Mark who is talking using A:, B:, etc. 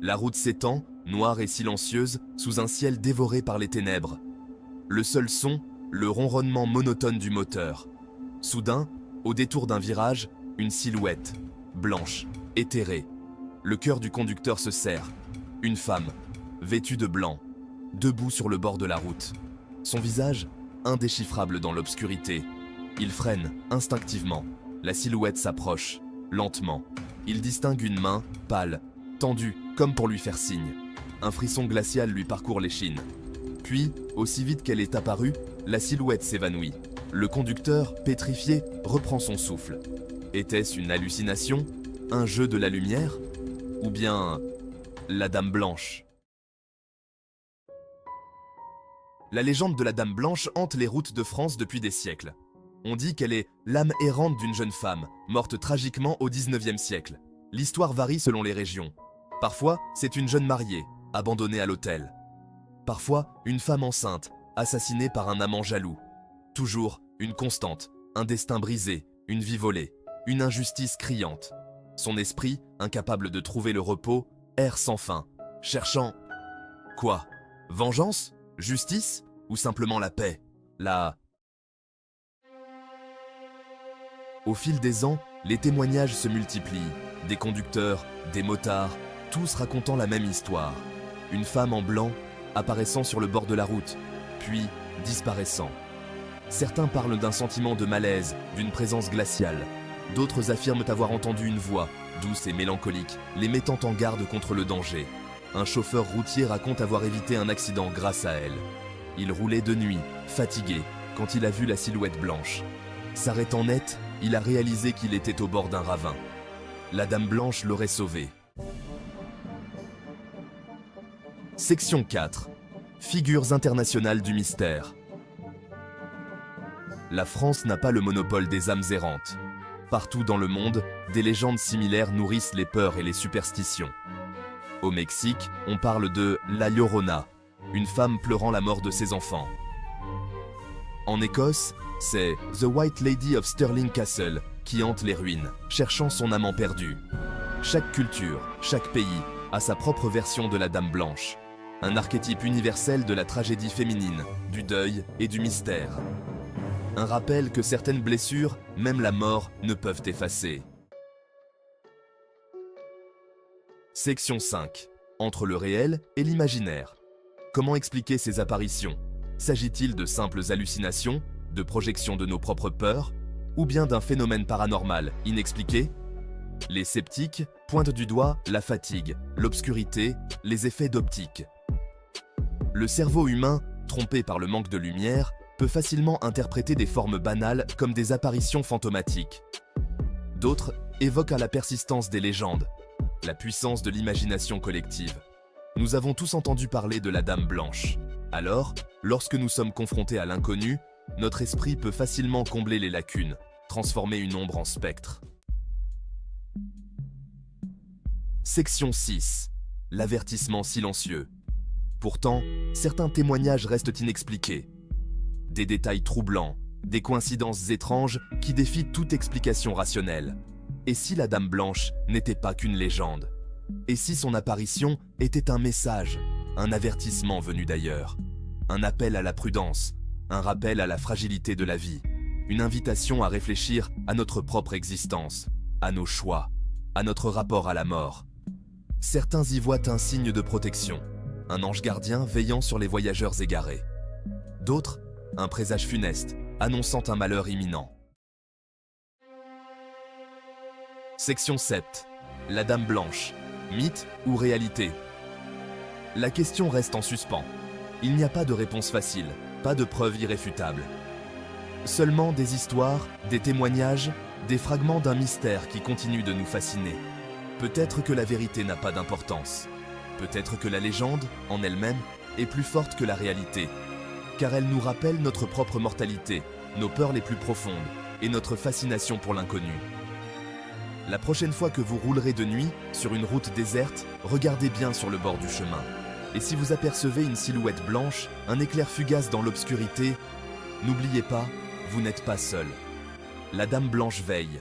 A: La route s'étend, noire et silencieuse, sous un ciel dévoré par les ténèbres. Le seul son, le ronronnement monotone du moteur. Soudain, au détour d'un virage, une silhouette, blanche, éthérée. Le cœur du conducteur se serre. Une femme, vêtue de blanc, debout sur le bord de la route. Son visage, indéchiffrable dans l'obscurité. Il freine, instinctivement. La silhouette s'approche, lentement. Il distingue une main, pâle, tendue, comme pour lui faire signe. Un frisson glacial lui parcourt l'échine. Puis, aussi vite qu'elle est apparue, la silhouette s'évanouit. Le conducteur, pétrifié, reprend son souffle. Était-ce une hallucination? Un jeu de la lumière? Ou bien la Dame Blanche? La légende de la Dame Blanche hante les routes de France depuis des siècles. On dit qu'elle est l'âme errante d'une jeune femme, morte tragiquement au XIXe siècle. L'histoire varie selon les régions. Parfois, c'est une jeune mariée, abandonnée à l'hôtel. Parfois, une femme enceinte, assassinée par un amant jaloux. Toujours une constante, un destin brisé, une vie volée, une injustice criante. Son esprit, incapable de trouver le repos, erre sans fin, cherchant... Quoi? Vengeance? Justice? Ou simplement la paix? Au fil des ans, les témoignages se multiplient. Des conducteurs, des motards, tous racontant la même histoire. Une femme en blanc, apparaissant sur le bord de la route, puis disparaissant. Certains parlent d'un sentiment de malaise, d'une présence glaciale. D'autres affirment avoir entendu une voix, douce et mélancolique, les mettant en garde contre le danger. Un chauffeur routier raconte avoir évité un accident grâce à elle. Il roulait de nuit, fatigué, quand il a vu la silhouette blanche. S'arrêtant net, il a réalisé qu'il était au bord d'un ravin. La Dame Blanche l'aurait sauvé. Section 4. Figures internationales du mystère. La France n'a pas le monopole des âmes errantes. Partout dans le monde, des légendes similaires nourrissent les peurs et les superstitions. Au Mexique, on parle de La Llorona, une femme pleurant la mort de ses enfants. En Écosse, c'est The White Lady of Stirling Castle qui hante les ruines, cherchant son amant perdu. Chaque culture, chaque pays a sa propre version de la Dame Blanche. Un archétype universel de la tragédie féminine, du deuil et du mystère. Un rappel que certaines blessures, même la mort, ne peuvent effacer. Section 5. Entre le réel et l'imaginaire. Comment expliquer ces apparitions? S'agit-il de simples hallucinations, de projections de nos propres peurs, ou bien d'un phénomène paranormal inexpliqué? Les sceptiques pointent du doigt la fatigue, l'obscurité, les effets d'optique. Le cerveau humain, trompé par le manque de lumière, peut facilement interpréter des formes banales comme des apparitions fantomatiques. D'autres évoquent à la persistance des légendes, la puissance de l'imagination collective. Nous avons tous entendu parler de la Dame Blanche. Alors, lorsque nous sommes confrontés à l'inconnu, notre esprit peut facilement combler les lacunes, transformer une ombre en spectre. Section 6. L'avertissement silencieux. Pourtant, certains témoignages restent inexpliqués. Des détails troublants, des coïncidences étranges qui défient toute explication rationnelle. Et si la Dame Blanche n'était pas qu'une légende? Et si son apparition était un message, un avertissement venu d'ailleurs? Un appel à la prudence, un rappel à la fragilité de la vie, une invitation à réfléchir à notre propre existence, à nos choix, à notre rapport à la mort. Certains y voient un signe de protection, un ange gardien veillant sur les voyageurs égarés. D'autres, un présage funeste, annonçant un malheur imminent. Section 7. La Dame Blanche. Mythe ou réalité? La question reste en suspens. Il n'y a pas de réponse facile, pas de preuve irréfutable. Seulement des histoires, des témoignages, des fragments d'un mystère qui continue de nous fasciner. Peut-être que la vérité n'a pas d'importance. Peut-être que la légende, en elle-même, est plus forte que la réalité. Car elle nous rappelle notre propre mortalité, nos peurs les plus profondes et notre fascination pour l'inconnu. La prochaine fois que vous roulerez de nuit, sur une route déserte, regardez bien sur le bord du chemin. Et si vous apercevez une silhouette blanche, un éclair fugace dans l'obscurité, n'oubliez pas, vous n'êtes pas seul. La Dame Blanche veille.